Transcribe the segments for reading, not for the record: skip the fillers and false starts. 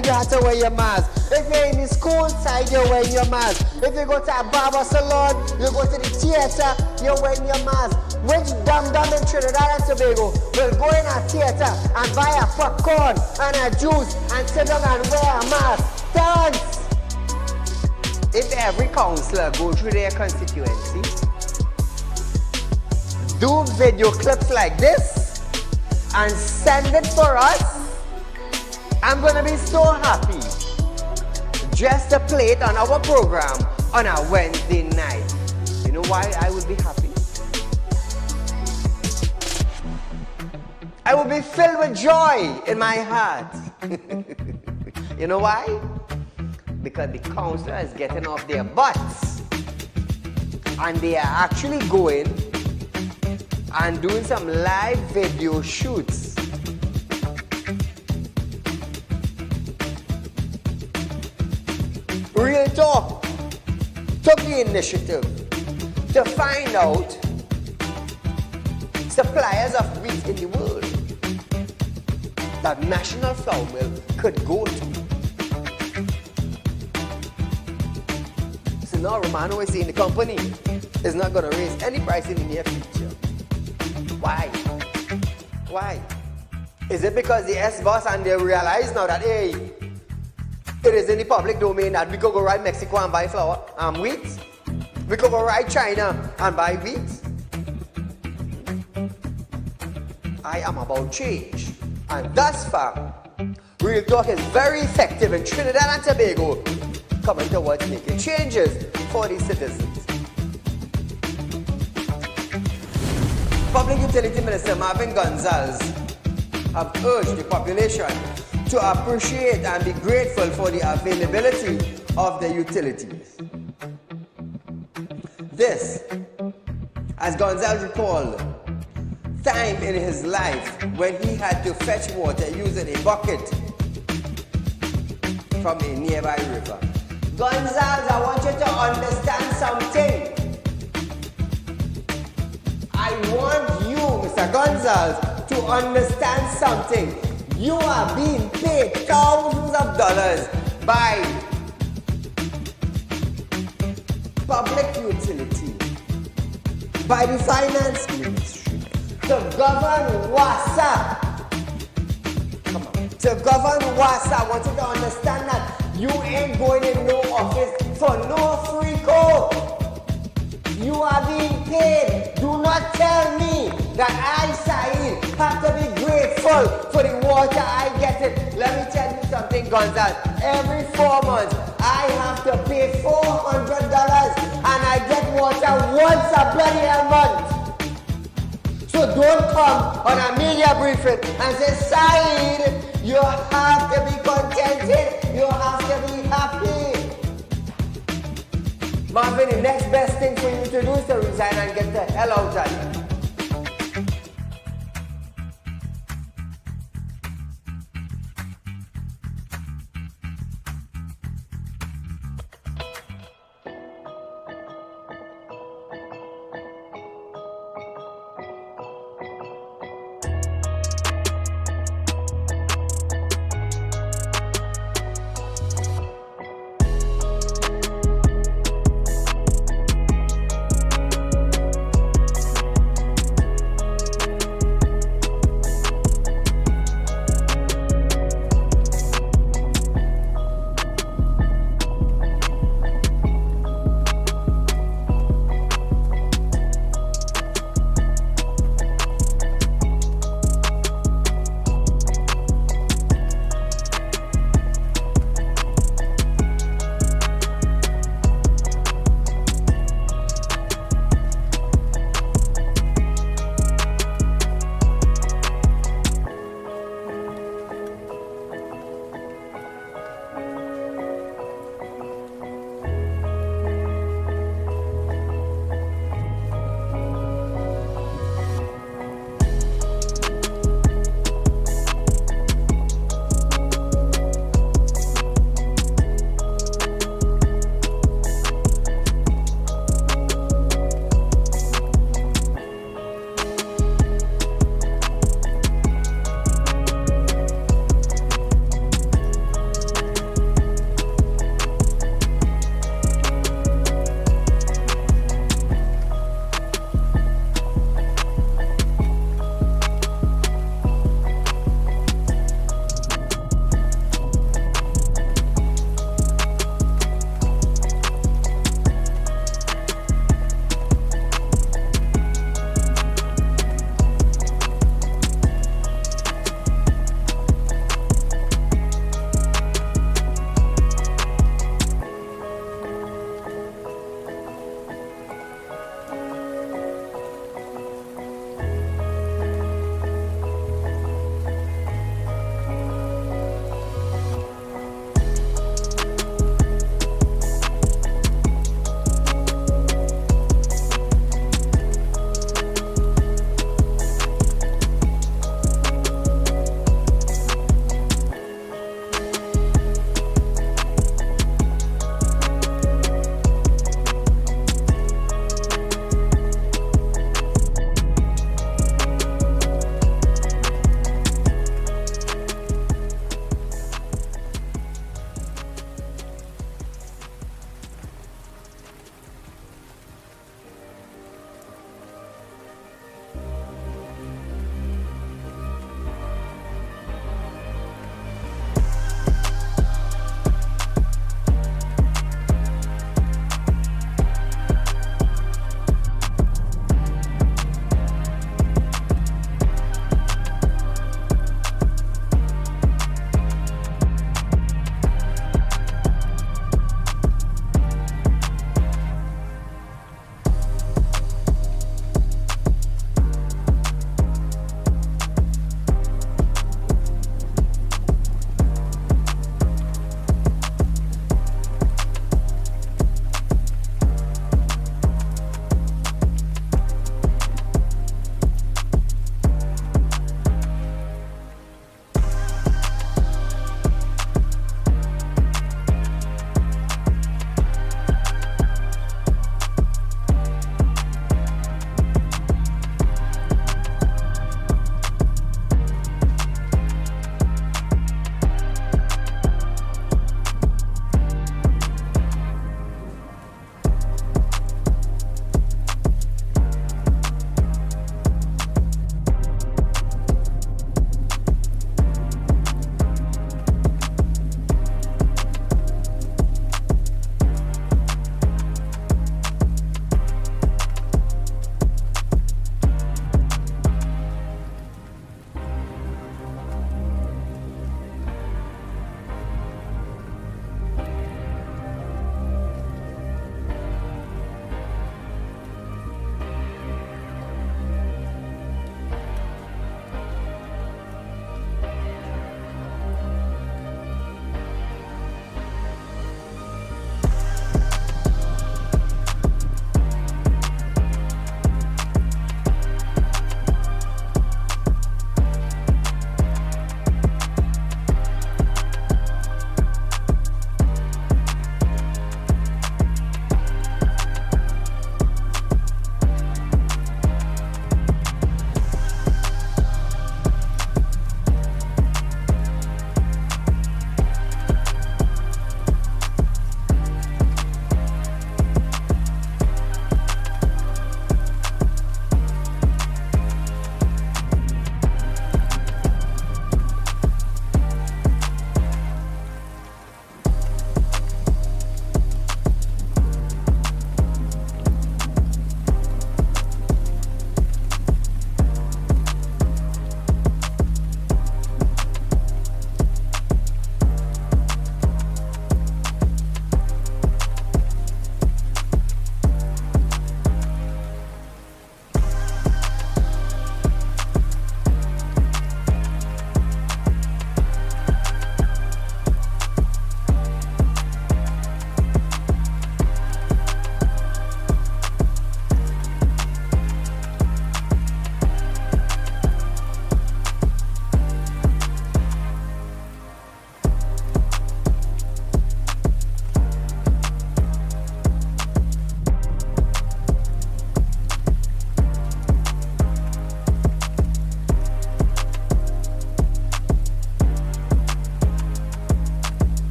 side, you have to wear your mask. If you're in the school side, you're wearing your mask. If you go to a barber salon, you go to the theater, you're wearing your mask. Which dum-dum in Trinidad and Tobago will go in a theater and buy a popcorn and a juice and sit down and wear a mask? Dance! If every councillor go through their constituency, do video clips like this and send it for us, I'm gonna be so happy just to play it on our program on a Wednesday night. You know why I would be happy? I will be filled with joy in my heart. You know why? Because the councillor is getting off their butts and they are actually going and doing some live video shoots. Real Talk took the initiative to find out suppliers of wheat in the world that National Flour Mill could go to. So now Romano is saying the company is not going to raise any price in the near future. Why? Why? Is it because the S-boss and they realize now that, hey, it is in the public domain that we could go right Mexico and buy flour and wheat? We could go right China and buy wheat? I am about change. And thus far, Real Talk is very effective in Trinidad and Tobago coming towards making changes for the citizens. Public Utility Minister Marvin Gonzalez have urged the population to appreciate and be grateful for the availability of the utilities. This, as Gonzalez recalled, time in his life when he had to fetch water using a bucket from a nearby river. Gonzalez, I want you to understand something. I want you, Mr. Gonzalez, to understand something. You are being paid thousands of dollars by public utility, by the finance ministry, to govern WASA. Come on. To govern WASA, I want you to understand that you ain't going in no office for no free code. You are being paid. Do not tell me that I, Saieed, have to be grateful for the water I get it. Let me tell you something, Gonzalez. Every 4 months, I have to pay $400 and I get water once a bloody hell month. So don't come on a media briefing and say, Saieed, you have to be contented. You have to be happy. Marvin, the next best thing for you to do is to resign and get the hell out of here.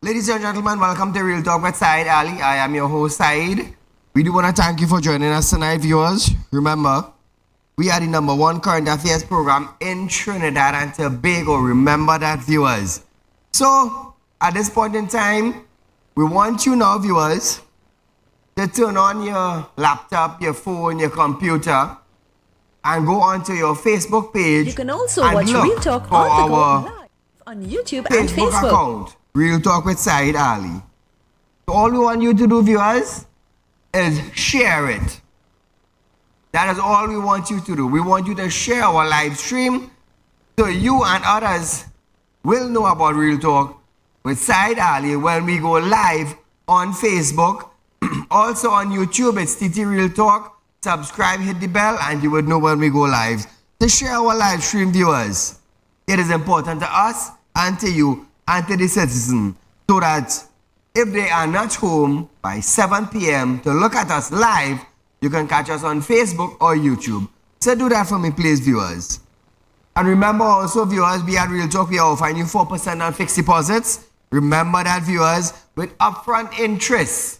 Ladies and gentlemen, welcome to Real Talk with Saieed Ali. I am your host, Saeed. We do want to thank you for joining us tonight, viewers. Remember, we are the #1 current affairs program in Trinidad and Tobago. Remember that, viewers. So, at this point in time, we want you now, viewers, to turn on your laptop, your phone, your computer, and go onto your Facebook page. You can also watch Real Talk on the go live on YouTube and Facebook. Account, Real Talk with Saieed Ali. So all we want you to do, viewers, is share it. That is all we want you to do. We want you to share our live stream so you and others will know about Real Talk with Saieed Ali when we go live on Facebook. Also on YouTube, it's TT Real Talk. Subscribe, hit the bell, and you would know when we go live. To share our live stream, viewers, it is important to us and to you and to the citizen, so that if they are not home by 7 p.m. to look at us live, you can catch us on Facebook or YouTube. So do that for me, please, viewers. And remember also, viewers, we at Real Talk, we are offering you 4% on fixed deposits. Remember that, viewers, with upfront interest.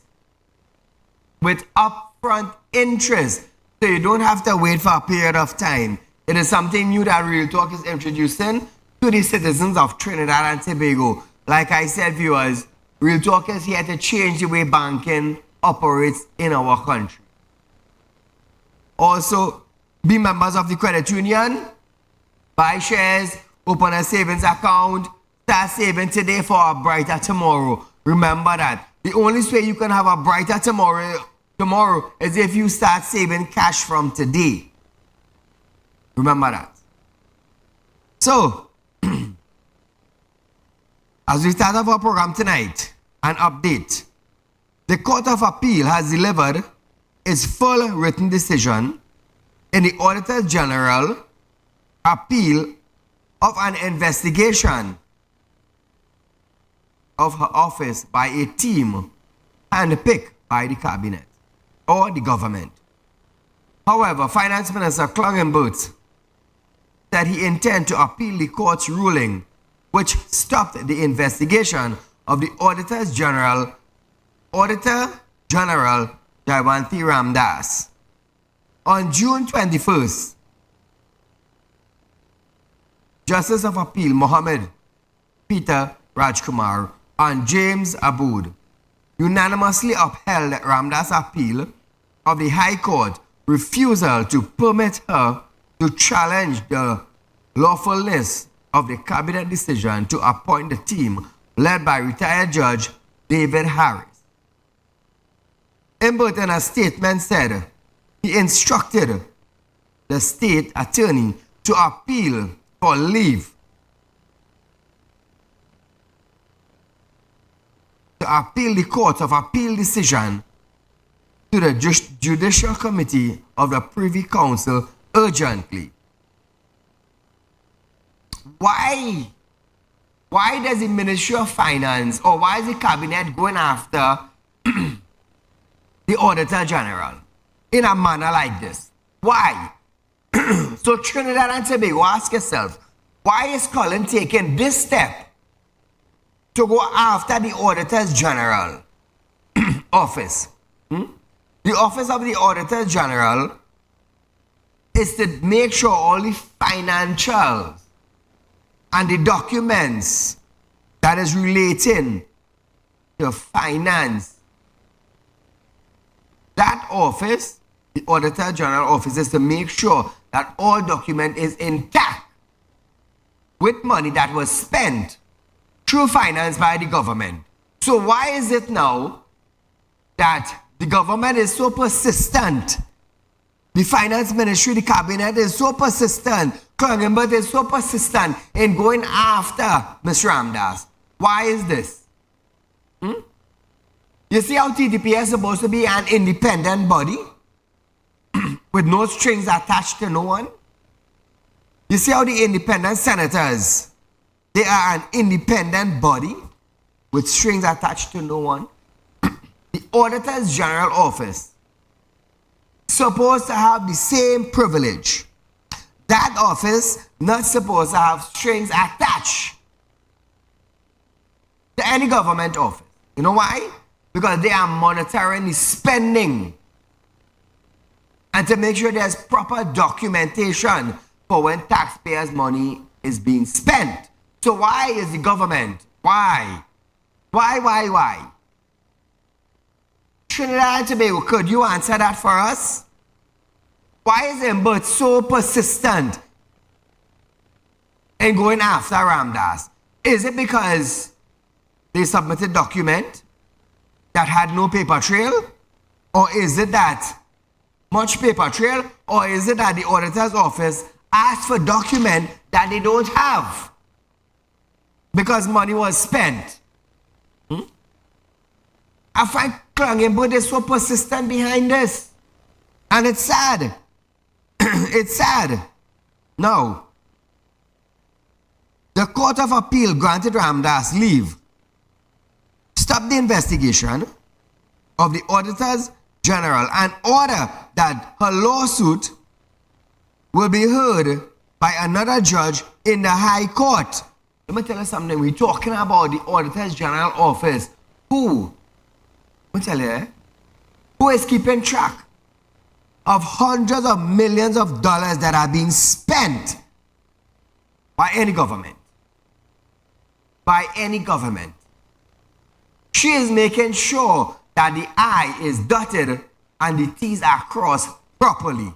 With upfront interest. So you don't have to wait for a period of time. It is something new that Real Talk is introducing to the citizens of Trinidad and Tobago. Like I said, viewers, Real Talk is here to change the way banking operates in our country. Also, be members of the credit union, buy shares, open a savings account, start saving today for a brighter tomorrow. Remember that. The only way you can have a brighter tomorrow is if you start saving cash from today. Remember that. So, as we start off our program tonight, an update. The Court of Appeal has delivered its full written decision in the Auditor General appeal of an investigation of her office by a team handpicked by the cabinet or the government. However, Finance Minister Grande said he intends to appeal the court's ruling, which stopped the investigation of the Auditor General Jayawanti Ramdas. On June 21st, Justice of Appeal Mohammed Peter Rajkumar and James Abood unanimously upheld Ramdas' appeal of the High Court refusal to permit her to challenge the lawfulness of the cabinet decision to appoint the team led by retired Judge David Harris. Imbert in a statement said he instructed the state attorney to appeal for leave to appeal the Court of Appeal decision to the Judicial Committee of the Privy Council urgently. Why does the Ministry of Finance or why is the cabinet going after the Auditor General in a manner like this? Why? So Trinidad and Tobago, ask yourself, why is Colin taking this step to go after the Auditor General office? The office of the Auditor General is to make sure all the financials and the documents that is relating to finance. That office, the Auditor General office, is to make sure that all document is intact with money that was spent through finance by the government. So why is it now that the government is so persistent? The finance ministry, the cabinet is so persistent. Grande is so persistent in going after Ms. Ramdas. Why is this? You see how TDP is supposed to be an independent body with no strings attached to no one? You see how the independent senators, they are an independent body with strings attached to no one? The Auditor's General Office supposed to have the same privilege. That office not supposed to have strings attached to any government office. You know why? Because they are monitoring the spending. And to make sure there's proper documentation for when taxpayers' money is being spent. So why is the government? Why? Why? Trinidad and Tobago, could you answer that for us? Why is Mbut so persistent in going after Ramdas? Is it because they submitted a document that had no paper trail? Or is it that much paper trail? Or is it that the auditor's office asked for document that they don't have because money was spent? I find Mbut is so persistent behind this. And it's sad. It's sad. Now, the Court of Appeal granted Ramdas leave, stopped the investigation of the Auditors General and order that her lawsuit will be heard by another judge in the High Court. Let me tell you something. We're talking about the Auditors General office. Who? Let me tell you, who is keeping track of hundreds of millions of dollars that are being spent by any government? By any government. She is making sure that the I is dotted and the T's are crossed properly.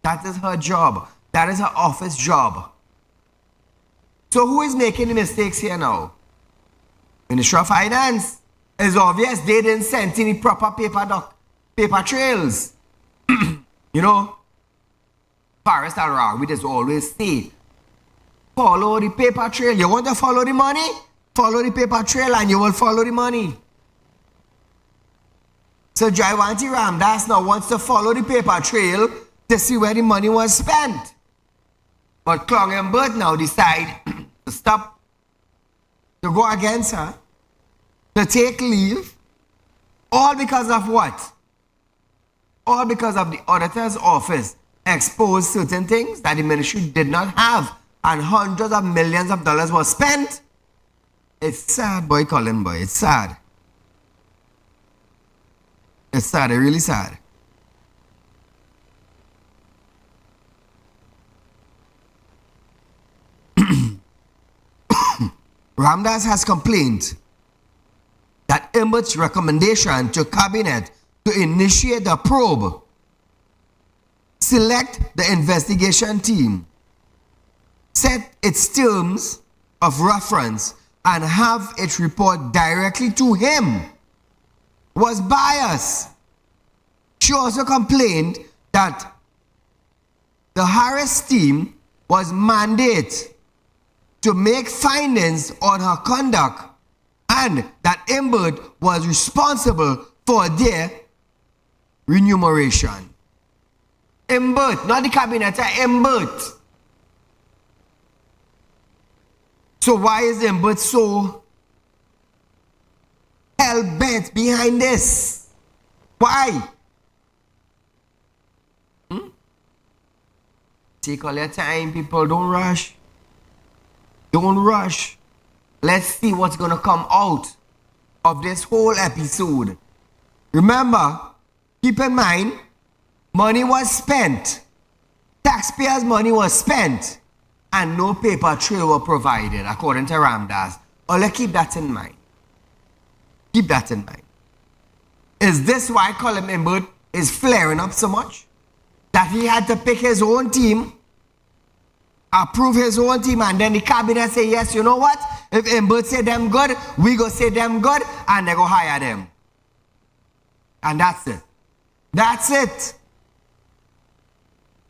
That is her job. That is her office job. So who is making the mistakes here now? Ministry of Finance. It's obvious they didn't send any proper paper trails. You know, Paris Al we just always say, follow the paper trail. You want to follow the money? Follow the paper trail and you will follow the money. So Jaiwanti Ramdas now wants to follow the paper trail to see where the money was spent. But Klong and Bert now decide to stop, to go against her, to take leave, all because of what? All because of the auditor's office exposed certain things that the ministry did not have, and hundreds of millions of dollars were spent. It's sad, boy, Colin, boy. It's sad. It's sad, it's really sad. Ramdas has complained that Mbut's recommendation to Cabinet to initiate a probe, select the investigation team, set its terms of reference, and have it report directly to him was biased. She also complained that the Harris team was mandated to make findings on her conduct and that Mbut was responsible for their remuneration. Mbut, not the cabinet, Mbut. So why is Mbut so hell-bent behind this? Why? Take all your time, people. Don't rush. Don't rush. Let's see what's going to come out of this whole episode. Remember, keep in mind, money was spent. Taxpayers' money was spent. And no paper trail were provided, according to Ramdas. Oh, let's keep that in mind. Keep that in mind. Is this why Colin Mbut is flaring up so much? That he had to pick his own team, approve his own team, and then the cabinet say, yes, you know what? If Mbut say them good, we go say them good, and they go hire them. And that's it. That's it.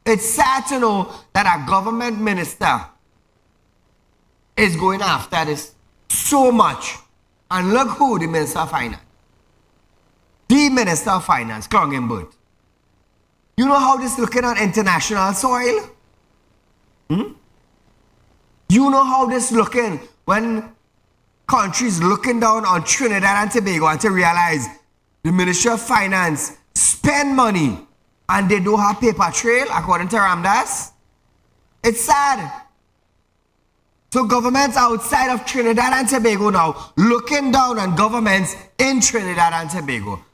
It's sad to know that a government minister is going after this so much. And look who the Minister of Finance. The Minister of Finance, Klong Mbut. You know how this looking on international soil? You know how this looking when countries looking down on Trinidad and Tobago and to realize the Ministry of Finance spend money and they don't have paper trail, according to Ramdas? It's sad. So governments outside of Trinidad and Tobago now looking down on governments in Trinidad and Tobago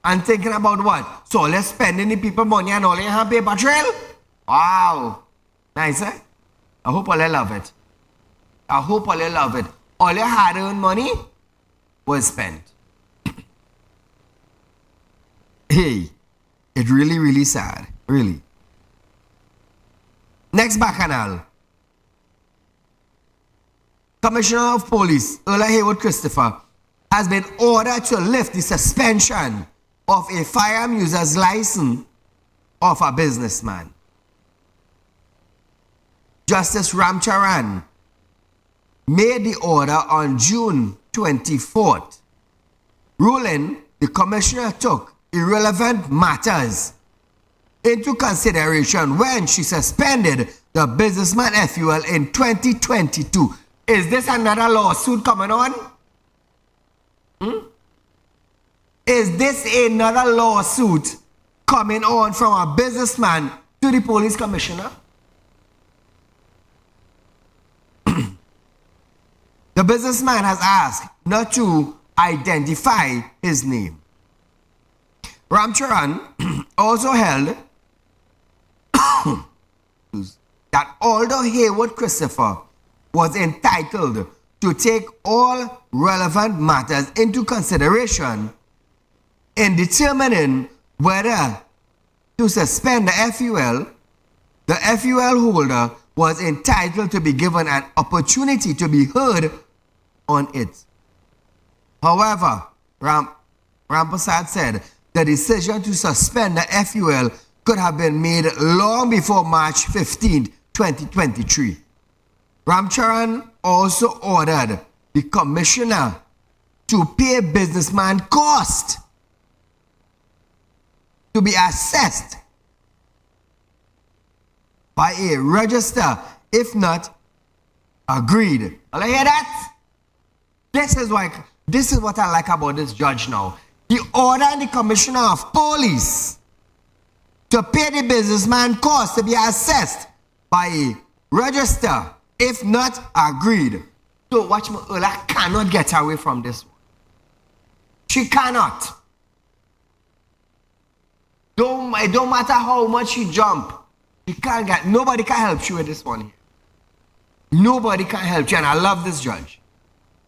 and thinking about what? So let's spending the people money and all they have paper trail? Wow. Nice, eh? I hope all they love it. I hope all they love it. All your hard-earned money was spent. Hey, it's really, really sad. Really. Next bacchanal. Commissioner of Police, Earl Haywood Christopher, has been ordered to lift the suspension of a firearm user's license of a businessman. Justice Ramcharan made the order on June 24th, ruling the commissioner took irrelevant matters into consideration when she suspended the businessman FUL in 2022. Is this another lawsuit coming on? Is this another lawsuit coming on from a businessman to the police commissioner? The businessman has asked not to identify his name. Ramcharan also held that although Haywood Christopher was entitled to take all relevant matters into consideration in determining whether to suspend the FUL holder was entitled to be given an opportunity to be heard on it. However, Rampersad said the decision to suspend the FUL could have been made long before March 15, 2023. Ramcharan also ordered the commissioner to pay businessman cost to be assessed by a register, if not agreed. All I hear that? This is what I like about this judge now. He ordered the commissioner of police to pay the businessman cost to be assessed by a register, if not agreed. So watch me, Ola cannot get away from this one. She cannot. It don't matter how much she jump. She can't get, nobody can help you with this one here. Nobody can help you, and I love this judge.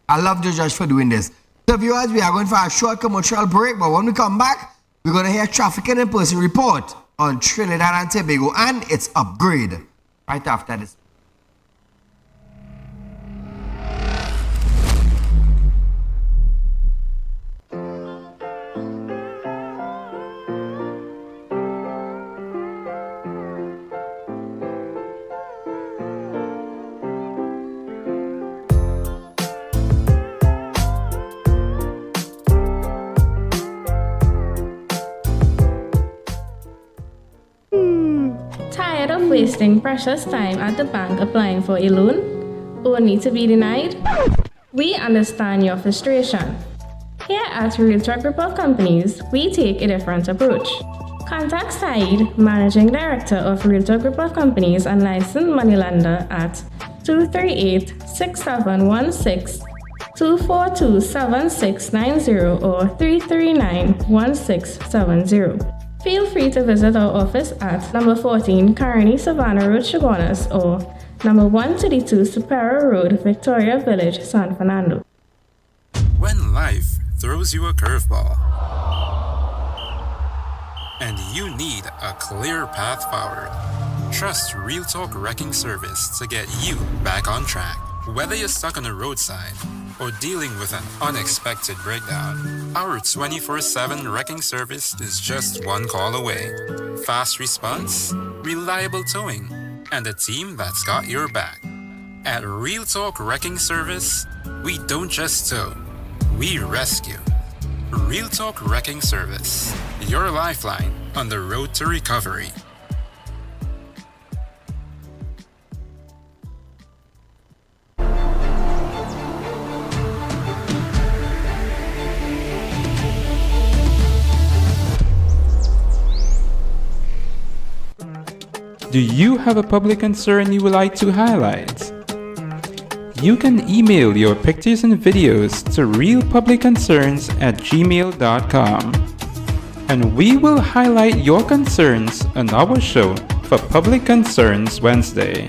I love the judge for doing this. So viewers, we are going for a short commercial break, but when we come back, we're going to hear Trafficking in Person report on Trinidad and Tobago and its upgrade right after this. Tired of wasting precious time at the bank applying for a loan, only to be denied? We understand your frustration. Here at Realtalk Group of Companies, we take a different approach. Contact Saieed, Managing Director of Realtalk Group of Companies and licensed moneylender at 238-6716, 242-7690 or 339-1670. Feel free to visit our office at number 14 Carney Savannah Road, Chaguanas, or number 132 Superior Road, Victoria Village, San Fernando. When life throws you a curveball and you need a clear path forward, trust Realtalk Wrecking Service to get you back on track. Whether you're stuck on the roadside or dealing with an unexpected breakdown, our 24/7 wrecking service is just one call away. Fast response, reliable towing, and a team that's got your back. At Realtalk Wrecking Service, we don't just tow, we rescue. Realtalk Wrecking Service, your lifeline on the road to recovery. Do you have a public concern you would like to highlight? You can email your pictures and videos to realpublicconcerns@gmail.com. And we will highlight your concerns on our show for Public Concerns Wednesday.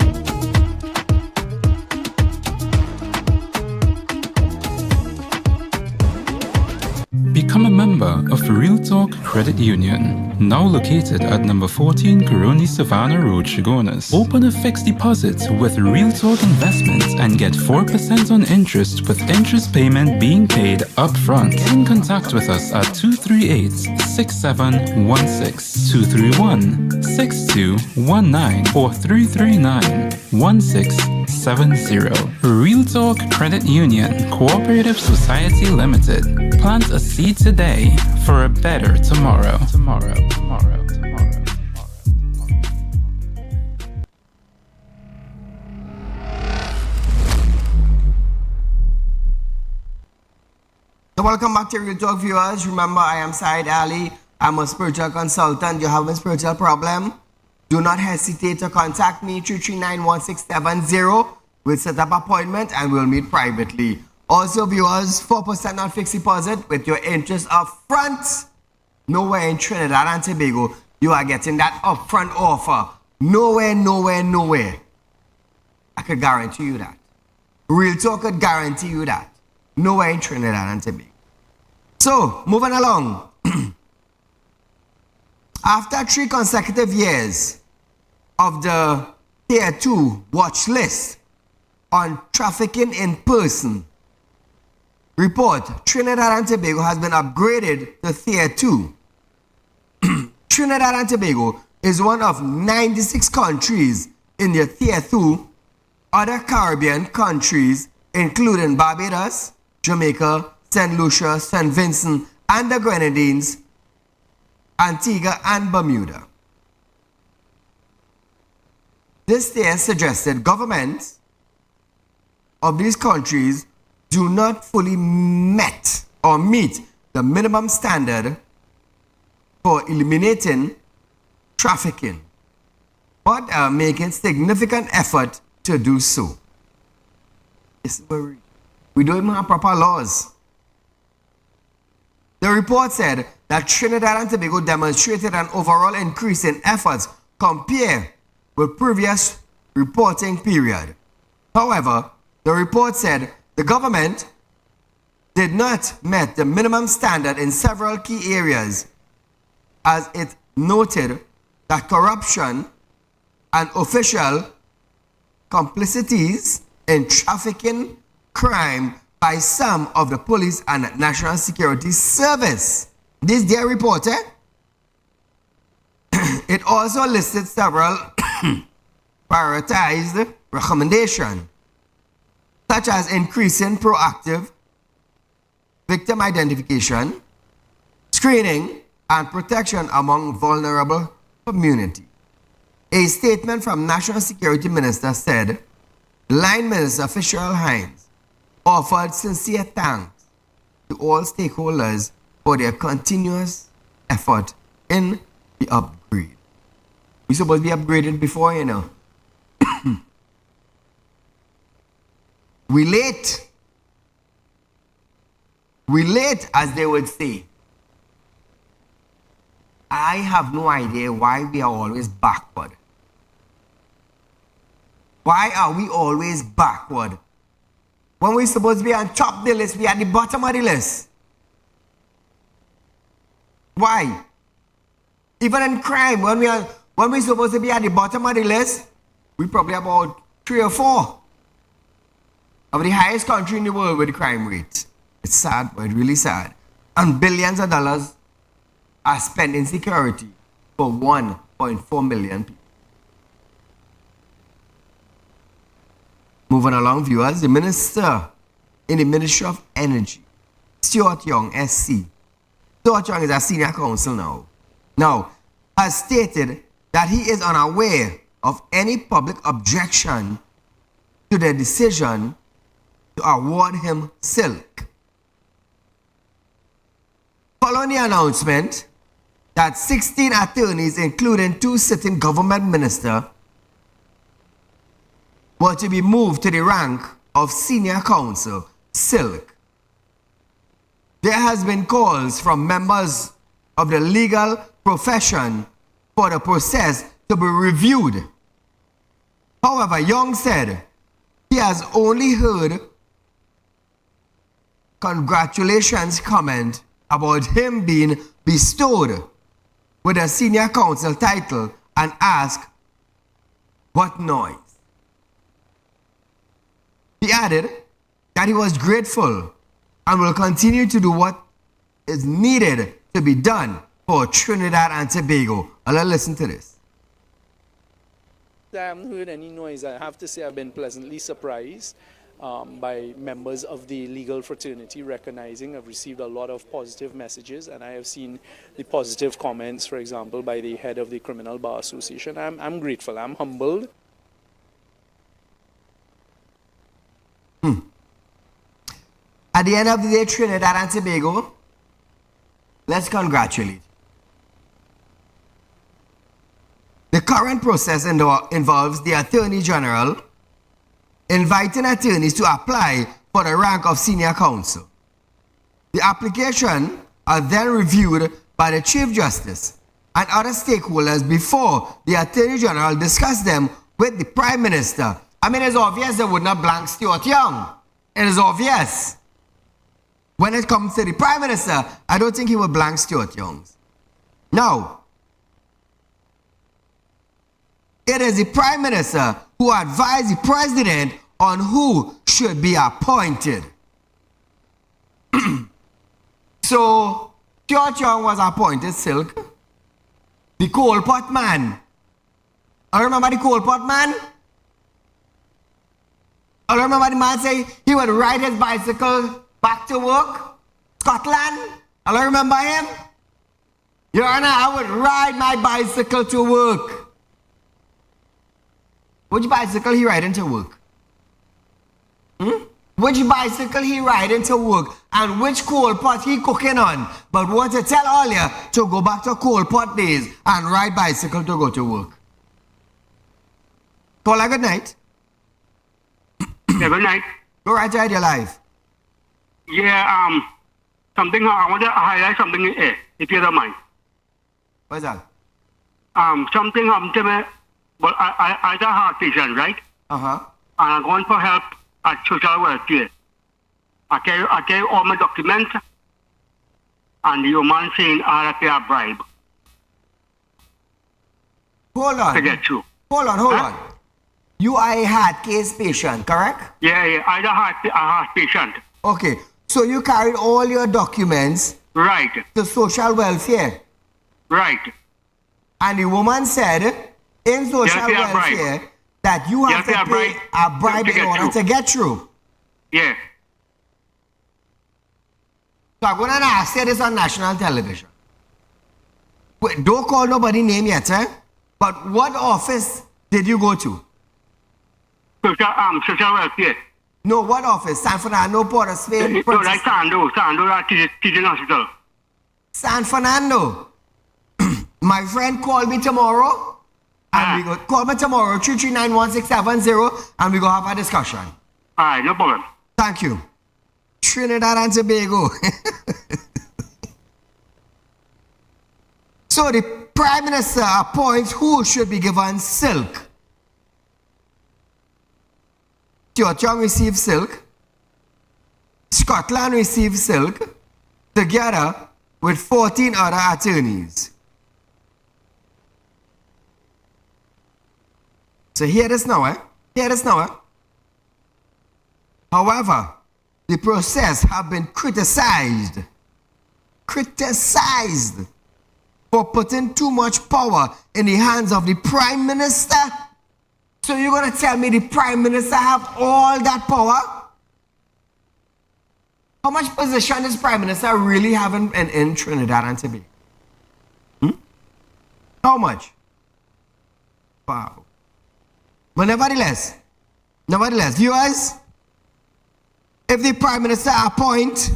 Become a member of Real Talk Credit Union, now located at number 14 Coroni Savannah Road, Chagonas. Open a fixed deposit with Real Talk Investments and get 4% on interest with interest payment being paid up front. Get in contact with us at 238-6716, 231-6219 or 339-1670. Real Talk Credit Union Cooperative Society Limited. Plant a seed today for a better tomorrow. So welcome back to Real Talk, viewers. Remember, I am Saieed Ali. I'm a spiritual consultant. You have a spiritual problem? Do not hesitate to contact me, 339-1670. We'll set up an appointment and we'll meet privately. Also, viewers, 4% on fixed deposit with your interest up front. Nowhere in Trinidad and Tobago you are getting that upfront offer. Nowhere. I could guarantee you that. Real Talk could guarantee you that. Nowhere in Trinidad and Tobago. So, moving along. After 3 consecutive years of the Tier 2 watch list on trafficking in person, report, Trinidad and Tobago has been upgraded to Tier 2. Trinidad and Tobago is one of 96 countries in the Tier 2. Other Caribbean countries, including Barbados, Jamaica, St. Lucia, St. Vincent, and the Grenadines, Antigua, and Bermuda. This tier suggested governments of these countries do not fully meet the minimum standard for eliminating trafficking, but are making significant effort to do so. We don't even have proper laws. The report said that Trinidad and Tobago demonstrated an overall increase in efforts compared with previous reporting period. However, the report said the government did not meet the minimum standard in several key areas, as it noted that corruption and official complicities in trafficking crime by some of the police and National Security Service. This their report, It also listed several prioritized recommendations, such as increasing proactive victim identification, screening, and protection among vulnerable communities. A statement from National Security Minister said, Line Minister Fisher Hines offered sincere thanks to all stakeholders for their continuous effort in the upgrade. We're supposed to be upgraded before, you know. We late, as they would say. I have no idea why we are always backward. Why are we always backward? When we're supposed to be on top of the list, we are at the bottom of the list. Why? Even in crime, when we're supposed to be at the bottom of the list, we probably about 3 or 4 of the highest country in the world with the crime rate. It's sad, but it's really sad. And billions of dollars are spent in security for 1.4 million people. Moving along, viewers, the minister in the Ministry of Energy, Stuart Young, SC. Stuart Young is a senior counsel now, has stated that he is unaware of any public objection to the decision to award him silk. Following the announcement that 16 attorneys, including 2 sitting government ministers, were to be moved to the rank of senior counsel, Silk. There has been calls from members of the legal profession for the process to be reviewed. However, Young said he has only heard congratulations comment about him being bestowed with a senior counsel title and asked, what noise? He added that he was grateful and will continue to do what is needed to be done for Trinidad and Tobago. Let's listen to this. I haven't heard any noise. I have to say I've been pleasantly surprised by members of the legal fraternity recognizing I've received a lot of positive messages, and I have seen the positive comments, for example, by the head of the Criminal Bar Association. I'm grateful. I'm humbled. At the end of the day, Trinidad and Tobago, let's congratulate. The current process involves the Attorney General inviting attorneys to apply for the rank of senior counsel. The application are then reviewed by the Chief Justice and other stakeholders before the Attorney General discuss them with the Prime Minister. I mean, it's obvious they would not blank Stuart Young. It is obvious. When it comes to the Prime Minister, I don't think he would blank Stuart Young. Now, it is the Prime Minister who advised the President on who should be appointed. So, Stuart Young was appointed, Silk. The coal pot man. I remember the coal pot man? I remember the man say he would ride his bicycle back to work, Scotland. I remember him. Your Honor, I would ride my bicycle to work. Which bicycle he riding to work? Which bicycle he riding to work? And which coal pot he cooking on? But what to tell all you to go back to coal pot days and ride bicycle to go to work. Call a good night. Yeah, good night. Go right ahead, your life. Yeah, something, I want to highlight something here, if you don't mind. What's that? Something happened to me, but I a heart patient, right? Uh-huh. And I'm going for help at social welfare. I carry all my documents, and the woman saying I have to pay a bribe Hold on. to get through. Hold on. You are a heart case patient, correct? Yeah, I a heart patient. Okay. So you carried all your documents Right, to social welfare. right. And the woman said in social pay a bribe. welfare that you have to pay a bribe to in get order through. to get through. Yeah. So I'm going to ask you this on national television. Wait, don't call nobody name yet, eh? But what office did you go to? Social welfare. No, what office? San Fernando, Port of Spain, No, like Sando at teaching hospital. San Fernando. My friend called me tomorrow. And we go call me tomorrow, 3391670, and we go have a discussion. All right, no problem. Thank you. Trinidad and Tobago. So the Prime Minister appoints who should be given silk. Stuart Young receives silk. Scotland receives silk, together with 14 other attorneys. So hear this now, eh? Hear this now, eh? However, the process have been criticized for putting too much power in the hands of the Prime Minister. So you're going to tell me the Prime Minister have all that power? How much position does Prime Minister really have in Trinidad and Tobago? How much? Wow. But nevertheless, viewers, if the Prime Minister appoint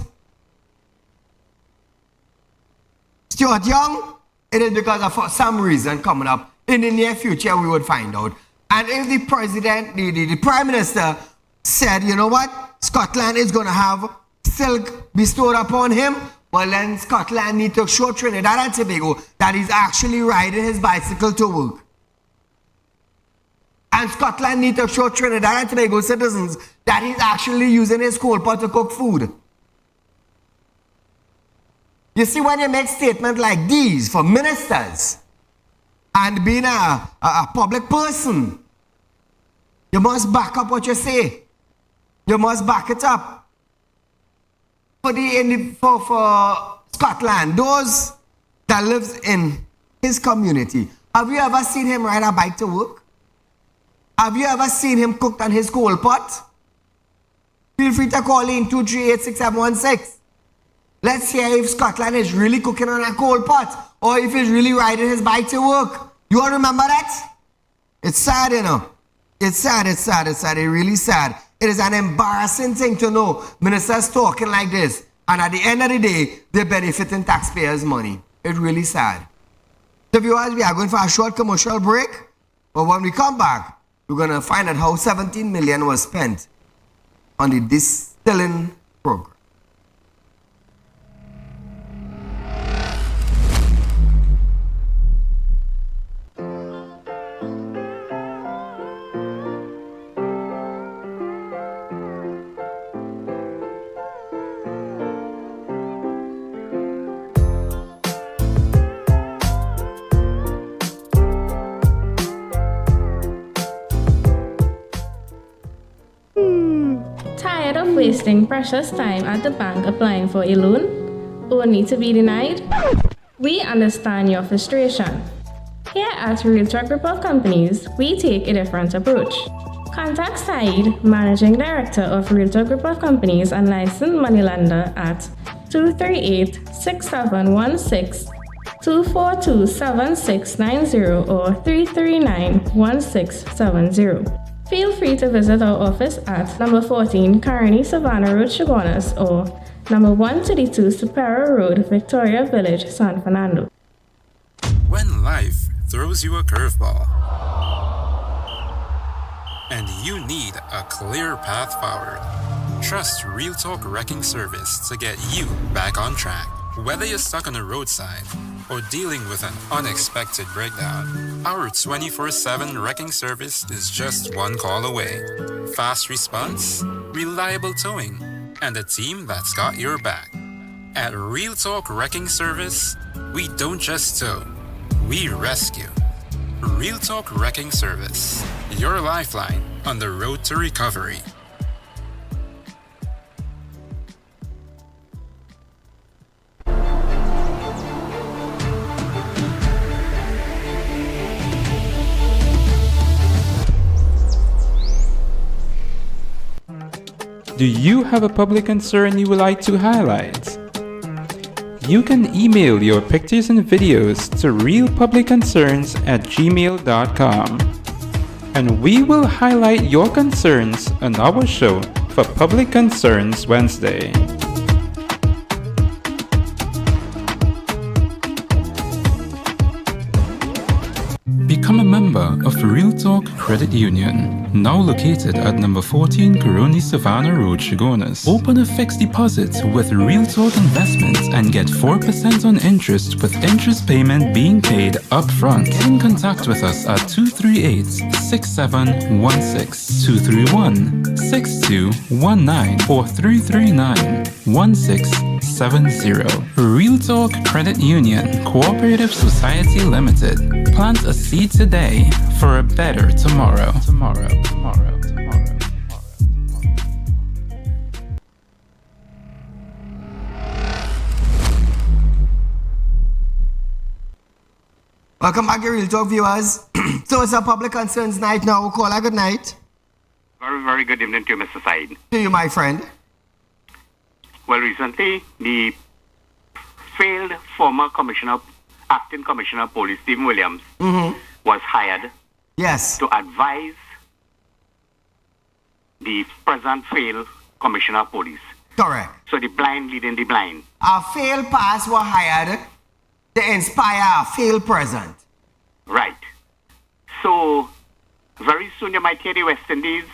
Stuart Young, it is because of some reason coming up in the near future we would find out. And if the President, the Prime Minister said, you know what? Scotland is going to have silk bestowed upon him. Well, then Scotland need to show Trinidad and Tobago that he's actually riding his bicycle to work. And Scotland need to show Trinidad and Tobago citizens that he's actually using his coal pot to cook food. You see, when you make statements like these for ministers and being a public person, you must back up what you say. You must back it up. For Scotland, those that lives in his community, have you ever seen him ride a bike to work? Have you ever seen him cook on his coal pot? Feel free to call in 238-6716. Let's hear if Scotland is really cooking on a coal pot or if he's really riding his bike to work. You all remember that? It's sad, you know. It's sad. It's really sad. It is an embarrassing thing to know ministers talking like this, and at the end of the day, they're benefiting taxpayers' money. It's really sad. So viewers, we are going for a short commercial break, but when we come back, we're going to find out how 17 million was spent on the distilling program. Tired of wasting precious time at the bank applying for a loan, only to be denied? We understand your frustration. Here at Realtalk Group of Companies, we take a different approach. Contact Saieed, Managing Director of Realtalk Group of Companies and licensed moneylender at 238-6716, 242-7690 or 339-1670. Feel free to visit our office at number 14 Carney Savannah Road, Chaguanas, or number 132 Superior Road, Victoria Village, San Fernando. When life throws you a curveball and you need a clear path forward, trust Realtalk Wrecking Service to get you back on track. Whether you're stuck on the roadside or dealing with an unexpected breakdown, our 24/7 wrecking service is just one call away. Fast response, reliable towing, and a team that's got your back. At Realtalk Wrecking Service, we don't just tow, we rescue. Realtalk Wrecking Service, your lifeline on the road to recovery. Do you have a public concern you would like to highlight? You can email your pictures and videos to realpublicconcerns@gmail.com, and we will highlight your concerns on our show for Public Concerns Wednesday. Become a member of Realtalk Credit Union, now located at number 14 Caroni Savannah Road, Chaguanas. Open a fixed deposit with Realtalk Investments and get 4% on interest with interest payment being paid up front. Get in contact with us at 238-6716, 231-6219 or 339-1670. Realtalk Credit Union Cooperative Society Limited. Plant a seed today for a better tomorrow. Welcome back, Real Talk viewers. So it's a public concerns night now. We'll call a good night. Very, very good evening to you, Mr. Said. To you, my friend. Well, recently, the failed former acting commissioner of police, Stephen Williams, was hired to advise the present failed commissioner of police. Correct. So the blind leading the blind. A failed past were hired to inspire a failed present. Right. So very soon you might hear the West Indies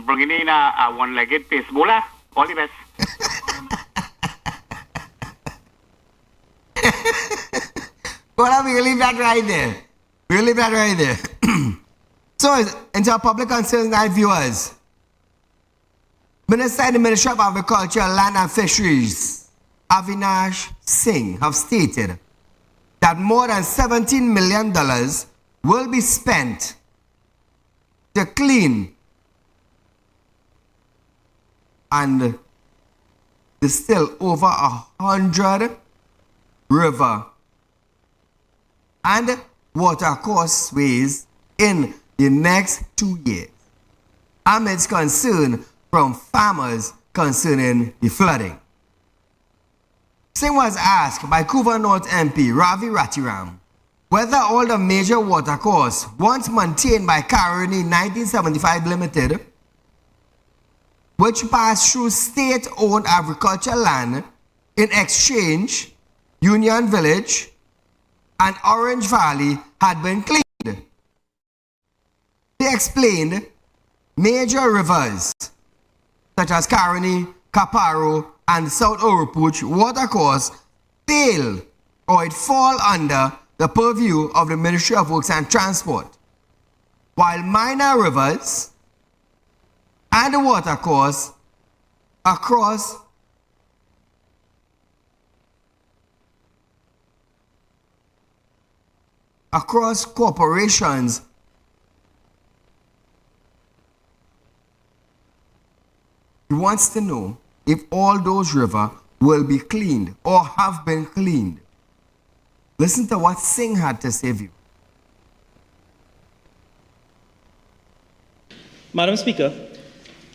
bringing in a one-legged pace bowler. All the best. Well, we'll leave that right there. We'll leave that right there. So, into our public concerns night viewers, Minister in the Ministry of Agriculture, Land and Fisheries, Avinash Singh, have stated that more than $17 million will be spent to clean and distill over 100 river and water courseways in the next 2 years, amidst concern from farmers concerning the flooding. Singh was asked by Couva North MP Ravi Ratiram whether all the major watercourses once maintained by Caroni 1975 Limited, which passed through state-owned agricultural land in exchange, Union Village and Orange Valley, had been cleaned. They explained major rivers such as Caroni, Caparo, and South Oropouche watercourse fail or it fall under the purview of the Ministry of Works and Transport, while minor rivers and the watercourse across corporations he wants to know if all those rivers will be cleaned or have been cleaned. Listen to what Singh had to say. You. Madam Speaker,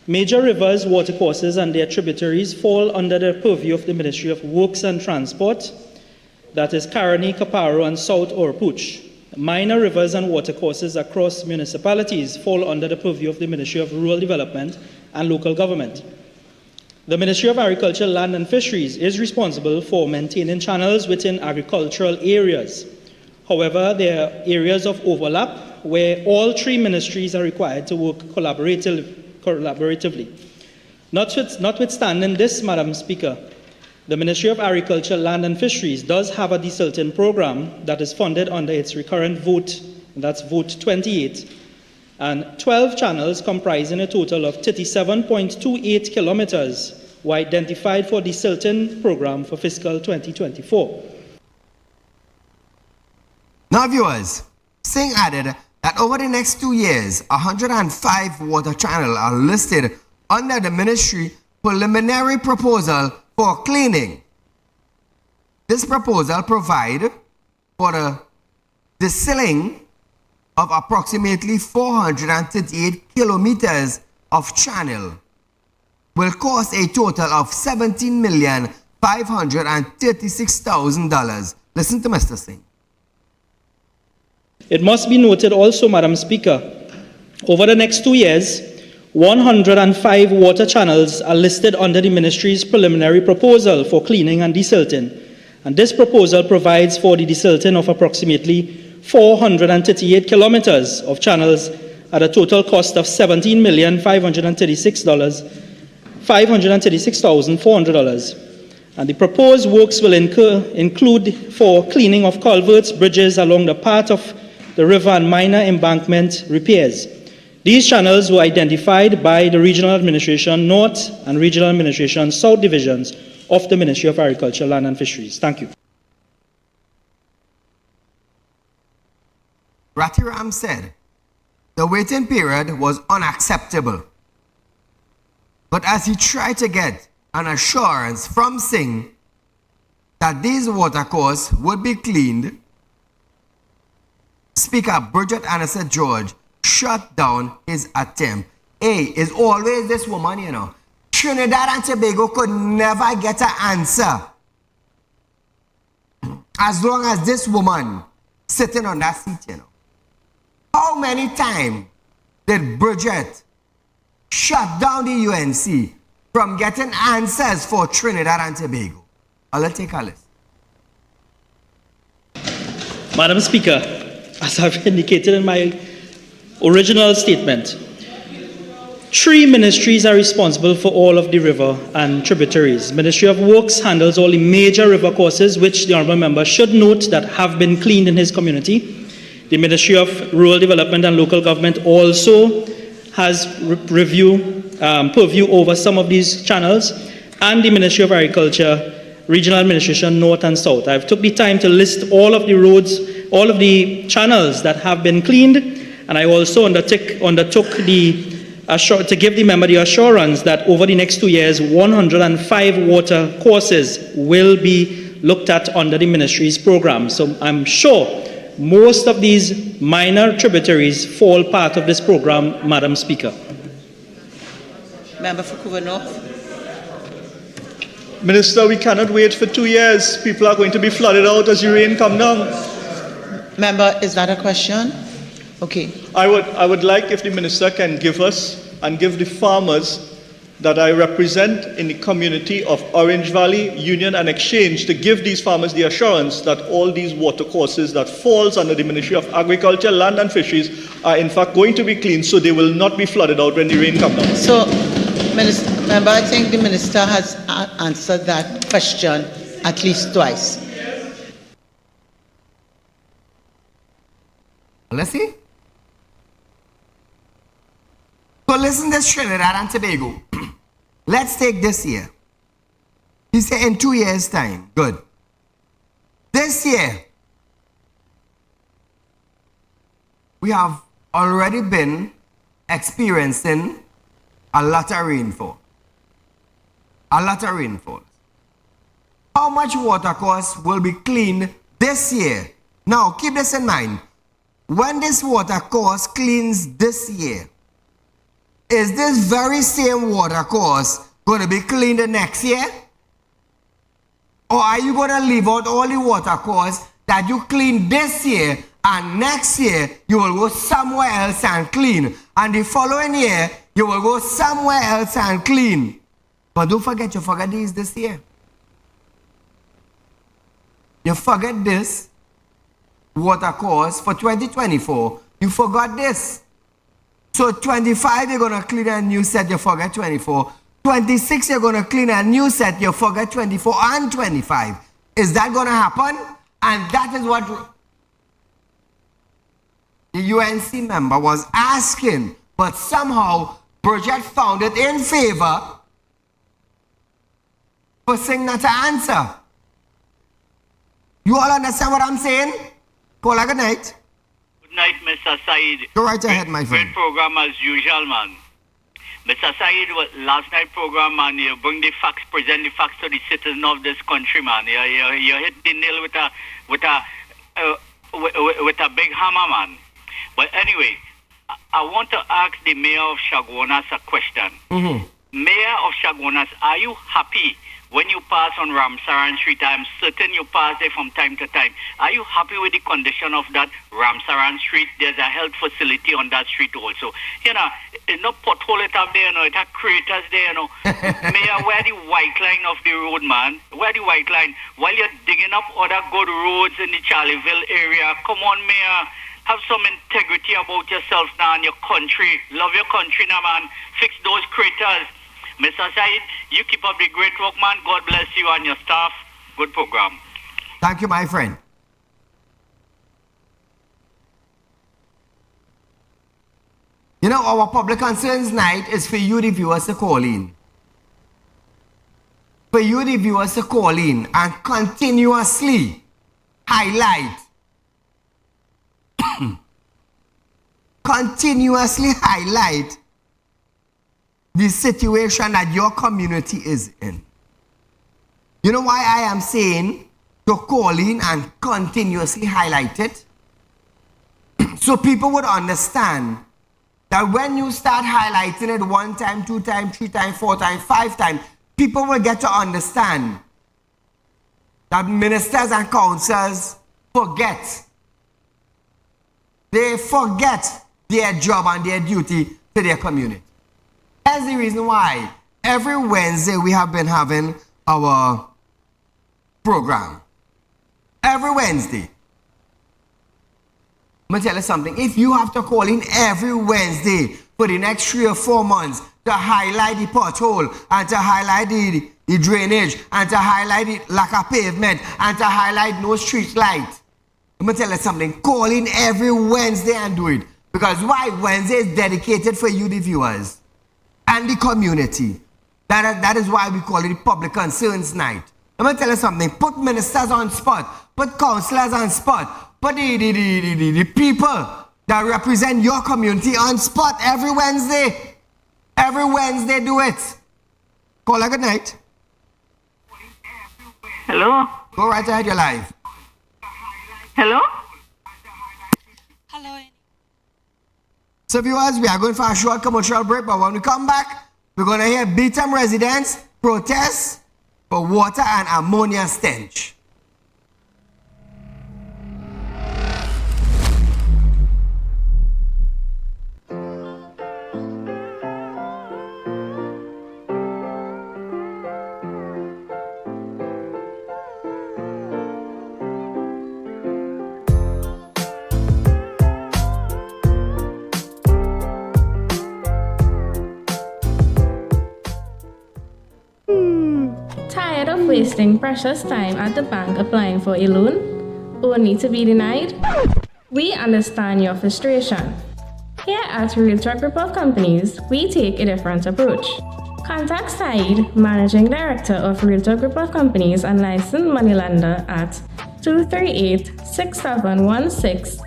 major rivers, watercourses and their tributaries fall under the purview of the Ministry of Works and Transport, that is Caroni, Caparo and South Oropouche. Minor rivers and watercourses across municipalities fall under the purview of the Ministry of Rural Development and Local Government. The Ministry of Agriculture, Land and Fisheries is responsible for maintaining channels within agricultural areas. However, there are areas of overlap where all three ministries are required to work collaboratively. Notwithstanding this, Madam Speaker, the Ministry of Agriculture, Land and Fisheries does have a desilting program that is funded under its recurrent vote, and that's vote 28, and 12 channels comprising a total of 37.28 kilometers were identified for desilting program for fiscal 2024. Now viewers, Singh added that over the next 2 years, 105 water channels are listed under the ministry preliminary proposal for cleaning. This proposal provides for the desilting of approximately 438 kilometers of channel, will cost a total of $17,536,000. Listen to Mr. Singh. It must be noted also, Madam Speaker, over the next 2 years, 105 water channels are listed under the Ministry's preliminary proposal for cleaning and desilting. And this proposal provides for the desilting of approximately 438 kilometers of channels at a total cost of $17,536,400. And the proposed works will include for cleaning of culverts, bridges along the path of the river and minor embankment repairs. These channels were identified by the Regional Administration North and Regional Administration South divisions of the Ministry of Agriculture, Land and Fisheries. Thank you. Ratiram said the waiting period was unacceptable. But as he tried to get an assurance from Singh that these watercourses would be cleaned, Speaker Bridget Anderson George shut down his attempt. Hey, it's always this woman, you know. Trinidad and Tobago could never get an answer as long as this woman sitting on that seat, you know. How many times did Bridget shut down the UNC from getting answers for Trinidad and Tobago? I'll take a list. Madam Speaker, as I've indicated in my original statement, 3 ministries are responsible for all of the river and tributaries. Ministry of Works handles all the major river courses, which the honourable member should note that have been cleaned in his community. The Ministry of Rural Development and Local Government also has purview over some of these channels, and the Ministry of Agriculture, Regional Administration, North and South. I've took the time to list all of the roads, all of the channels that have been cleaned, and I also undertook to give the member the assurance that over the next 2 years, 105 water courses will be looked at under the ministry's program. So I'm sure most of these minor tributaries fall part of this program, Madam Speaker. Member for Couva North. Minister, we cannot wait for 2 years. People are going to be flooded out as the rain come down. Member, is that a question? Okay. I would like if the minister can give us and give the farmers that I represent in the community of Orange Valley, Union and Exchange, to give these farmers the assurance that all these water courses that falls under the Ministry of Agriculture, Land and Fisheries are in fact going to be cleaned, so they will not be flooded out when the rain comes down. So, Member, I think the minister has answered that question at least twice. Let's see. So listen to this, Trinidad and Tobago. Let's take this year. He said in 2 years' time. Good. This year, we have already been experiencing a lot of rainfall. A lot of rainfall. How much water course will be cleaned this year? Now, keep this in mind. When this water course cleans this year, is this very same water course going to be cleaned the next year? Or are you going to leave out all the water course that you clean this year, and next year you will go somewhere else and clean, and the following year you will go somewhere else and clean? But don't forget, you forgot these this year. You forget this water course for 2024. You forgot this. So 25, you're going to clean a new set, you forget 24. 26, you're going to clean a new set, you forget 24 and 25. Is that going to happen? And that is what the UNC member was asking. But somehow, Bridget found it in favor for saying not to answer. You all understand what I'm saying? Call a good night. Good night, Mr. Saieed. Go right ahead, my friend. Great program as usual, man. Mr. Saieed, last night program, man, you bring the facts, present the facts to the citizens of this country, man. You hit the nail with a big hammer, man. But anyway, I want to ask the mayor of Chaguanas a question. Mm-hmm. Mayor of Chaguanas, are you happy when you pass on Ramsaran Street? I'm certain you pass there from time to time. Are you happy with the condition of that Ramsaran Street? There's a health facility on that street also. You know, it's no pothole it up there, you know, it has craters there, you know. Mayor, where the white line of the road, man? Where the white line? While you're digging up other good roads in the Charleville area, come on, Mayor. Have some integrity about yourself now and your country. Love your country now, man. Fix those craters. Mr. Saieed, you keep up the great work, man. God bless you and your staff. Good program. Thank you, my friend. You know, our public concerns night is for you, the viewers, to call in. For you, the viewers, to call in and continuously highlight. Continuously highlight the situation that your community is in. You know why I am saying to call in and continuously highlight it? So people would understand that when you start highlighting it 1 time, 2 times, 3 times, 4 times, 5 times, people will get to understand that ministers and councils forget. They forget their job and their duty to their community. That's the reason why every Wednesday we have been having our program. Every Wednesday. I'm going to tell you something. If you have to call in every Wednesday for the next 3 or 4 months to highlight the pothole and to highlight the drainage and to highlight the lack of pavement and to highlight no street light. Let me tell you something. Call in every Wednesday and do it. Because why? Wednesday is dedicated for you, the viewers, and the community. That is why we call it Public Concerns Night. Let me tell you something. Put ministers on spot. Put councillors on spot. Put the people that represent your community on spot every Wednesday. Every Wednesday, do it. Call her good night. Hello? Go right ahead, you're live. Hello? Hello. So viewers, we are going for a short commercial break, but when we come back, we're going to hear Beetham residents protest for water and ammonia stench. Tired of wasting precious time at the bank applying for a loan, only to be denied? We understand your frustration. Here at Real Talk Report Companies, we take a different approach. Contact Saieed, Managing Director of Real Talk Report Companies and licensed moneylender at 238-6716,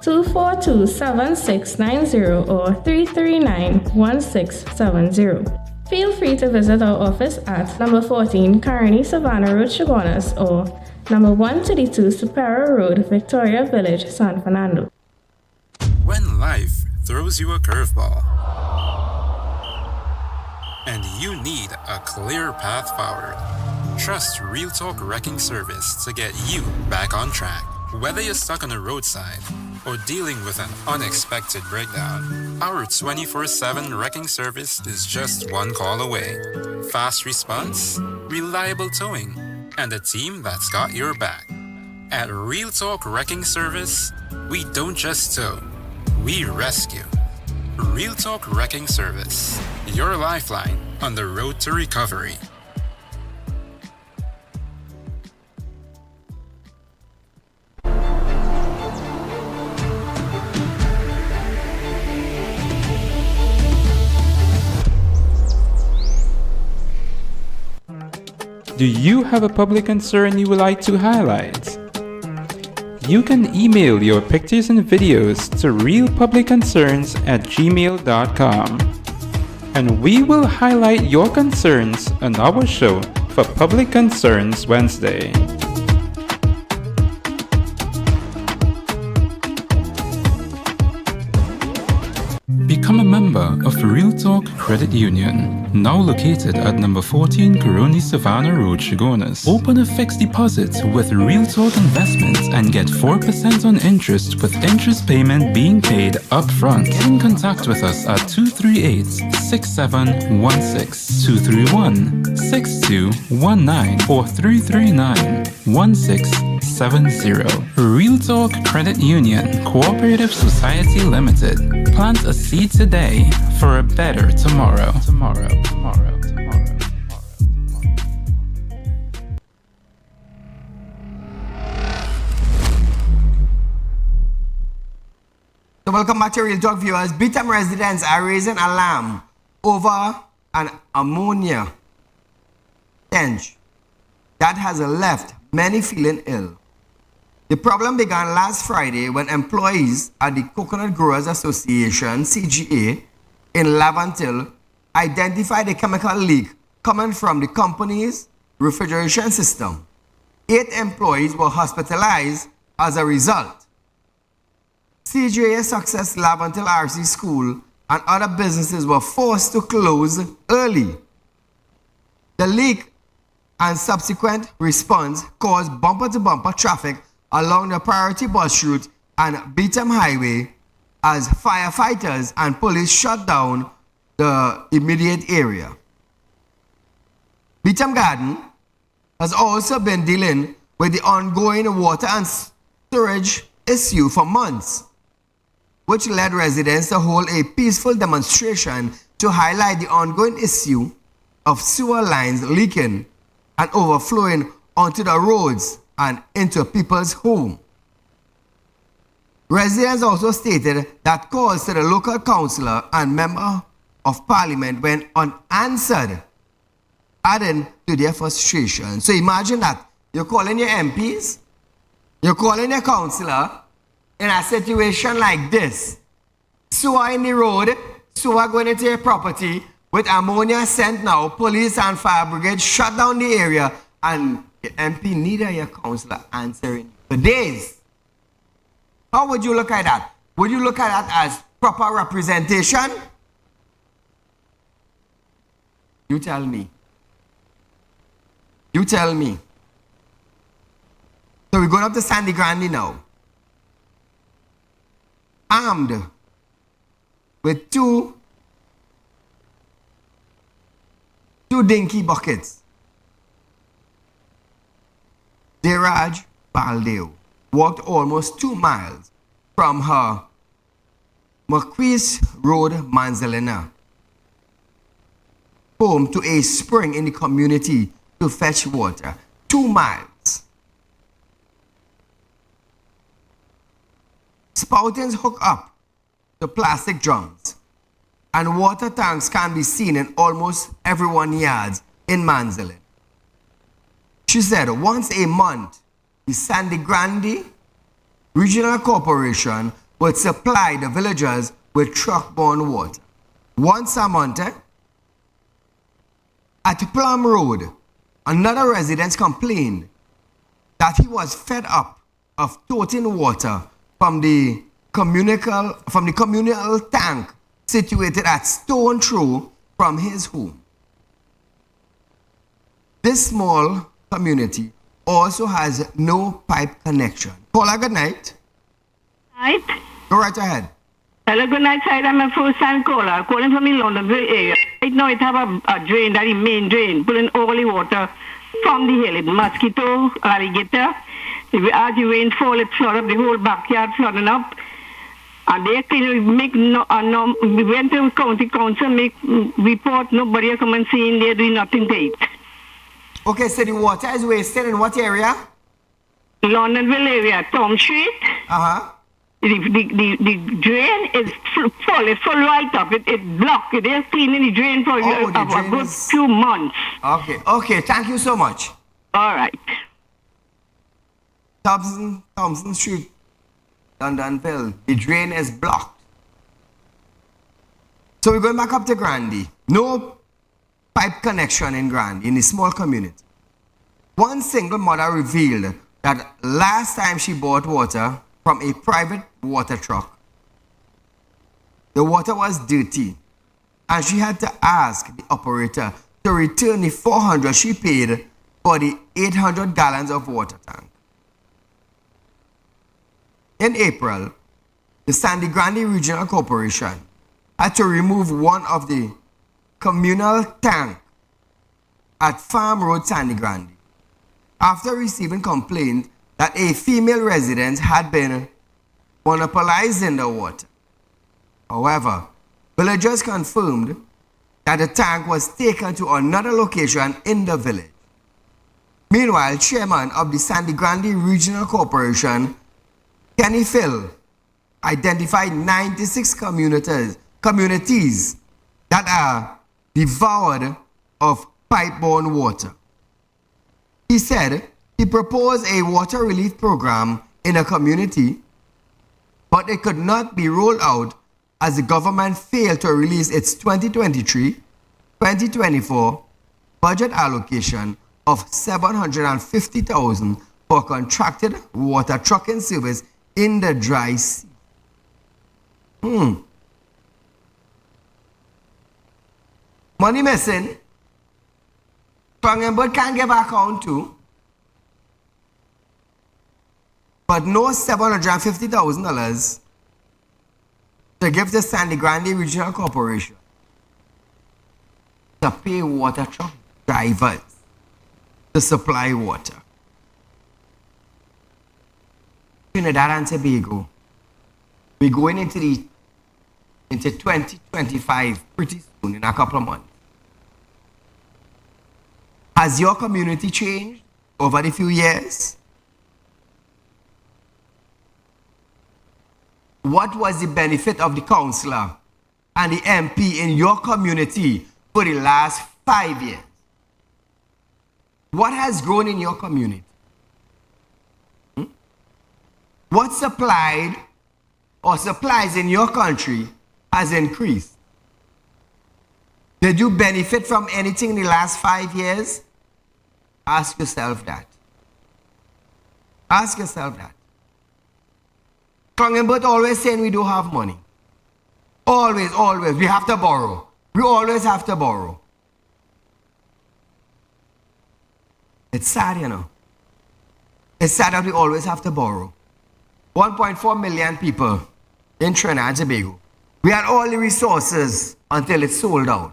242-7690 or 339-1670. Feel free to visit our office at number 14 Grande, Savannah Road, Chaguanas, or number 132 Superior Road, Victoria Village, San Fernando. When life throws you a curveball and you need a clear path forward, trust Real Talk Wrecking Service to get you back on track. Whether you're stuck on the roadside or dealing with an unexpected breakdown, our 24/7 wrecking service is just one call away. Fast response, reliable towing, and a team that's got your back. At Real Talk Wrecking Service, we don't just tow, we rescue. Real Talk Wrecking Service, your lifeline on the road to recovery. Do you have a public concern you would like to highlight? You can email your pictures and videos to realpublicconcerns@gmail.com, and we will highlight your concerns on our show for Public Concerns Wednesday. Become a member of Real Talk Credit Union, now located at number 14 Grande, Savannah Road, Chaguanas. Open a fixed deposit with Real Talk Investments and get 4% on interest with interest payment being paid upfront. Get in contact with us at 238-6716, 231-6219 or 339-1670. Real Talk Credit Union Cooperative Society Limited. Plant a seed today for a better tomorrow. So welcome back to Real Talk viewers. Beetham residents are raising alarm over an ammonia stench that has left many feeling ill. The problem began last Friday when employees at the Coconut Growers Association, CGA, in Laventille identified a chemical leak coming from the company's refrigeration system. 8 employees were hospitalized as a result. CGA Success Laventille RC School and other businesses were forced to close early. The leak and subsequent response caused bumper-to-bumper traffic along the priority bus route and Beetham Highway as firefighters and police shut down the immediate area. Beetham Garden has also been dealing with the ongoing water and storage issue for months. which led residents to hold a peaceful demonstration to highlight the ongoing issue of sewer lines leaking and overflowing onto the roads and into people's homes. Residents also stated that calls to the local councillor and member of parliament went unanswered, adding to their frustration. So imagine that you're calling your MPs, you're calling your councillor in a situation like this. Sewer in the road, sewer going into your property, with ammonia sent now, police and fire brigade shut down the area, and your MP, neither your councillor answering for days. How would you look at that? Would you look at that as proper representation? You tell me. You tell me. So we're going up to Sandy Grande now. Armed with two dinky buckets. Deraj Baldeo walked almost 2 miles from her Marquis Road, Manzalina, home to a spring in the community to fetch water. 2 miles. Spoutings hook up to plastic drums, and water tanks can be seen in almost everyone's yards in Manzalin. She said once a month, the Sandy Grande Regional Corporation would supply the villagers with truck-borne water. Once a month, at Plum Road, another resident complained that he was fed up of toting water from the communal tank situated at stone throw from his home. This small community also has no pipe connection. Paula, good night. Night. Go right ahead. Hello, good night, Saieed. I'm a first-time caller, calling from the Londonville area. Right now, it have a drain, that is main drain, pulling all the water from the hill. Mosquito, alligator. As the rain fall, it flood up the whole backyard, flooding up. And they make we went to county council, make report, nobody come and see in there doing nothing to it. Okay, so the water is wasted in what area? Londonville area, Tom Street. Uh-huh. The drain is full, it's full right up. It blocked. They're cleaning the drain for a good few months. Okay, thank you so much. All right. Thompson Street, Londonville, the drain is blocked. So we're going back up to Grande. No pipe connection in Grande, in a small community. One single mother revealed that last time she bought water from a private water truck, the water was dirty, and she had to ask the operator to return the $400 she paid for the 800 gallons of water tank. In April, the Sandy Grande Regional Corporation had to remove one of the communal tanks at Farm Road, Sandy Grande, after receiving complaint that a female resident had been monopolizing the water. However, villagers confirmed that the tank was taken to another location in the village. Meanwhile, chairman of the Sandy Grande Regional Corporation, Kenny Phil, identified 96 communities that are devoured of pipe-borne water. He said he proposed a water relief program in a community, but it could not be rolled out as the government failed to release its 2023-2024 budget allocation of $750,000 for contracted water trucking service in the dry season. Money missing. But can't give account to. But no $750,000 to give the Sandy Grande Regional Corporation to pay water truck drivers to supply water. Trinidad and Tobago, We're going into 2025 pretty soon, in a couple of months. Has your community changed over the few years? What was the benefit of the councillor and the MP in your community for the last 5 years? What has grown in your community? What supplied or supplies in your country has increased? Did you benefit from anything in the last 5 years? Ask yourself that. Ask yourself that. Klangenbert always saying we don't have money. Always, always. We have to borrow. We always have to borrow. It's sad, you know. It's sad that we always have to borrow. 1.4 million people in Trinidad and Tobago. We had all the resources until it sold out.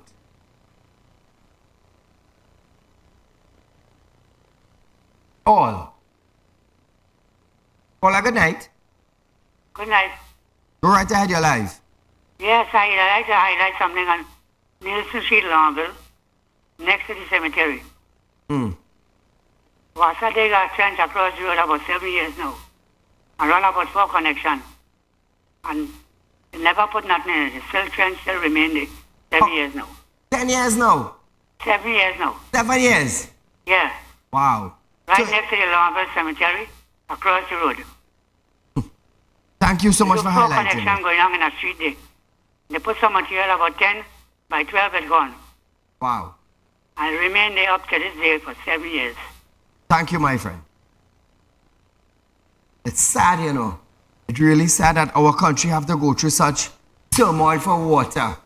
All. Paula, good night. Good night. Go right ahead, your life. Yes, I'd like to highlight something on Nielsen Street, Longville, next to the cemetery. Wasa they got trench across the road about 7 years now. I run about 4 connections. And they never put nothing in it. The still trench still remain there. 7 years now. 10 years now? 7 years now. 7 years? Yeah. Wow. Right next to the Longville Cemetery, across the road. Thank you so much for highlighting. 4 connections going on in a street there. They put some material about 10 by 12 it's gone. Wow. And remain there up to this day for 7 years. Thank you, my friend. It's sad, you know. It's really sad that our country have to go through such turmoil for water.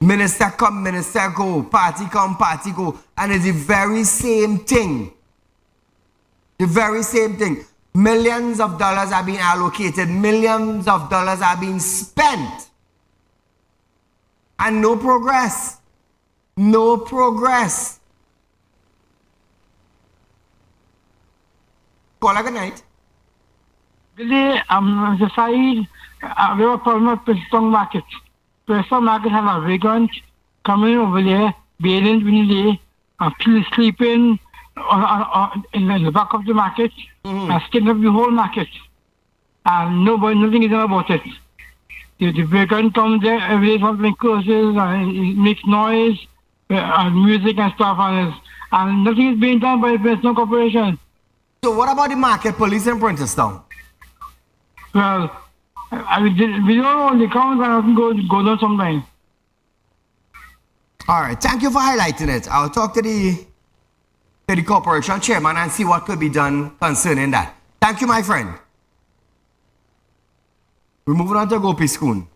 Minister come, minister go, party come, party go. And it's the very same thing. The very same thing. Millions of dollars are being allocated. Millions of dollars are being spent. And no progress. No progress. Call good night. Good day, I'm Mr. Saieed. We have a problem with Preston Market. Preston Market have a vagrant coming over there, bathing during the day, and people sleeping in the back of the market, and skinning up the whole market. And nothing is done about it. The vagrant comes there every day, make curses, and he makes noise, and music and stuff, and nothing is being done by the Preston Corporation. So what about the market police in Princeton? Well, we don't know the count and go down sometime. All right, thank you for highlighting it. I'll talk to the corporation chairman and see what could be done concerning that. Thank you, my friend. We're moving on to Gopi Schoon.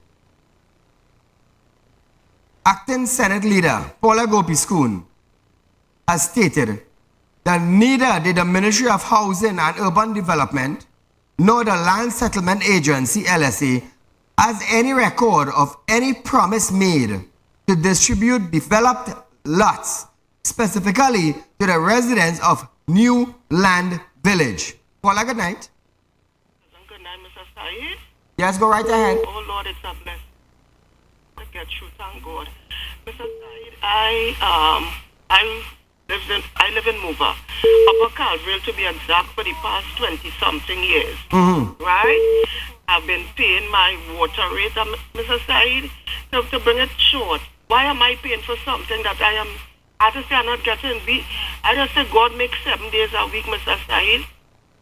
Acting Senate Leader Paula Gopi Schoon has stated that neither did the Ministry of Housing and Urban Development nor the Land Settlement Agency, LSA, has any record of any promise made to distribute developed lots, specifically to the residents of New Land Village. Paula, good night. Good night, Mr. Saeed. Yes, go right ahead. Oh, Lord, it's a blessing to get through, thank God. Mr. Saeed, I live in Mova, Upper Calvary to be exact, for the past 20-something years. Right? I've been paying my water rate, Mr. Saeed, to bring it short. Why am I paying for something that I just say I'm not getting? I just say God makes 7 days a week, Mr. Saeed.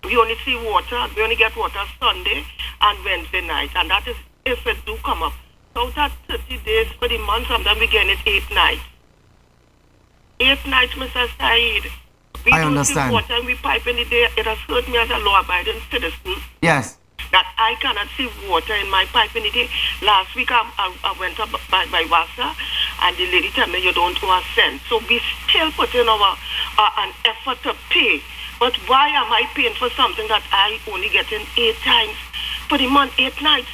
We only see water, we only get water Sunday and Wednesday night, and that is if it do come up. So that's 30 days for the month, sometimes we get it 8 nights. 8 nights, Mr. Saeed. We I don't understand. see water and we pipe in the day. It has hurt me as a law-abiding citizen. Yes. That I cannot see water in my pipe in the day. Last week I went up by Wasa and the lady told me you don't owe a cent. So we still put in an effort to pay. But why am I paying for something that I only get in 8 times for the month, 8 nights?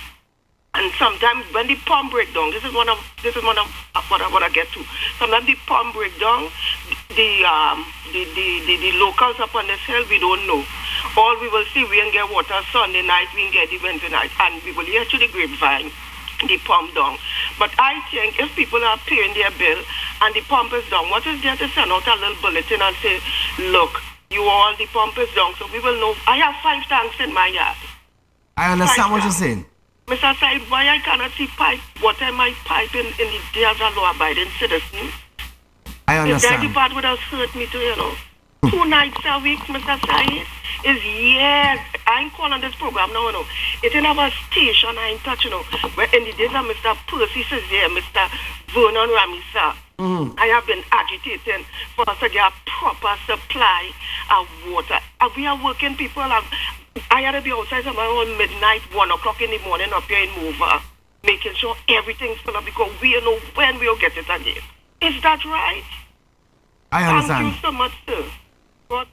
And sometimes when the pump break down, this is one of what I get to. Sometimes the pump break down, the locals up on this hill, we don't know. All we will see, we can get water Sunday night, we can get it Wednesday night, and we will hear to the grapevine the pump down. But I think if people are paying their bill and the pump is down, what is there to send out a little bulletin and say, look, you all, the pump is down, so we will know. I have 5 tanks in my yard. I understand what you're saying. Mr. Said, why I cannot see water in my pipe in the day as a law-abiding citizen? I understand. The part would have hurt me too, 2 nights a week, Mr. Said, is years. I ain't calling this program now, It's in our station, I ain't touch, Where in the days of Mr. Percy says here, Mr. Vernon Ramisa, I have been agitating for us to get a proper supply of water. And we are working people. I had to be outside somewhere around midnight, 1 o'clock in the morning up here in Mover, making sure everything's full up because we don't know when we'll get it again. Is that right? I understand. Thank you so much, sir. God.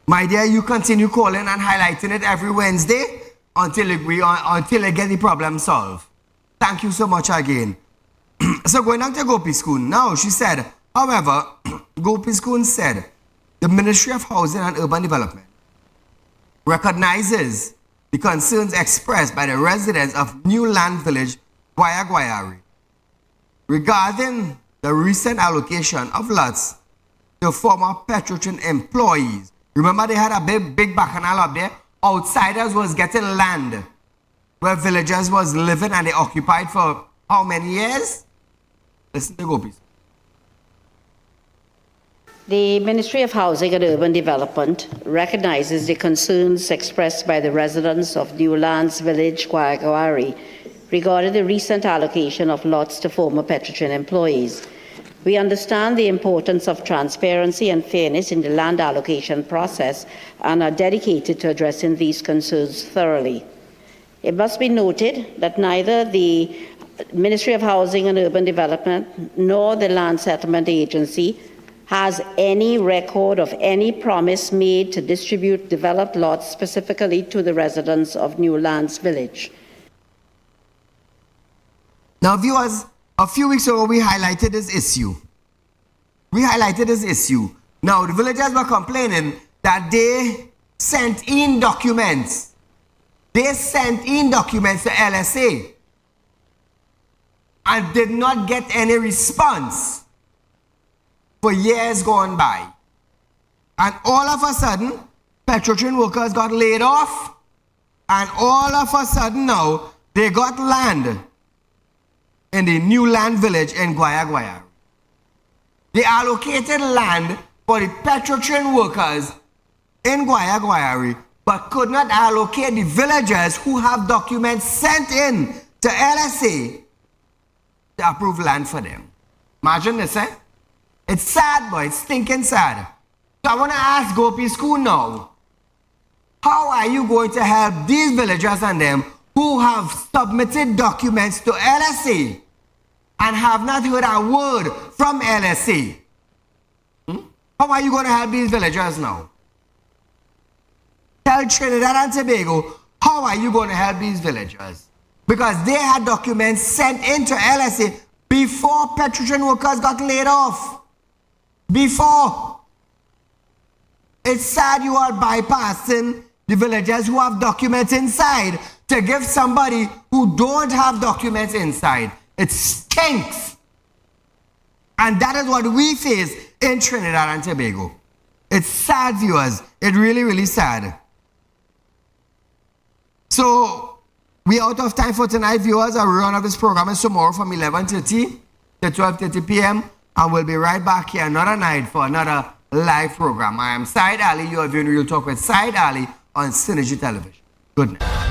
My dear, you continue calling and highlighting it every Wednesday until I get the problem solved. Thank you so much again. So going on to Gopi School. Now, she said, however, Gopi School said, the Ministry of Housing and Urban Development recognizes the concerns expressed by the residents of New Land Village, Guayari, regarding the recent allocation of lots to former Petrotrin employees. Remember they had a big bacchanal up there? Outsiders was getting land where villagers was living and they occupied for how many years? Listen to Gopi. The Ministry of Housing and Urban Development recognizes the concerns expressed by the residents of New Lands Village, Guayari, regarding the recent allocation of lots to former Petrotrin employees. We understand the importance of transparency and fairness in the land allocation process and are dedicated to addressing these concerns thoroughly. It must be noted that neither the Ministry of Housing and Urban Development nor the Land Settlement Agency has any record of any promise made to distribute developed lots specifically to the residents of New Lands Village. Now, viewers, a few weeks ago, we highlighted this issue. Now, the villagers were complaining that they sent in documents. They sent in documents to LSA and did not get any response for years gone by. And all of a sudden, Petrotrin workers got laid off, and all of a sudden now, they got land in the New Land Village in Guayari. They allocated land for the Petrotrin workers in Guayari, but could not allocate the villagers who have documents sent in to LSA to approve land for them. Imagine this, eh? It's sad, boy. It's stinking sad. So I want to ask Gopi School now, how are you going to help these villagers and them who have submitted documents to LSA and have not heard a word from LSA? How are you going to help these villagers now? Tell Trinidad and Tobago, how are you going to help these villagers? Because they had documents sent into LSA before Petrotrin workers got laid off. Before. It's sad you are bypassing the villagers who have documents inside to give somebody who don't have documents inside. It stinks. And that is what we face in Trinidad and Tobago. It's sad, viewers. It's really, really sad. So, we are out of time for tonight, viewers. Our run of this program is tomorrow from 11:30 to 12:30 p.m. And we'll be right back here another night for another live program. I am Saieed Ali. You are viewing Real Talk with Saieed Ali on Synergy Television. Good night.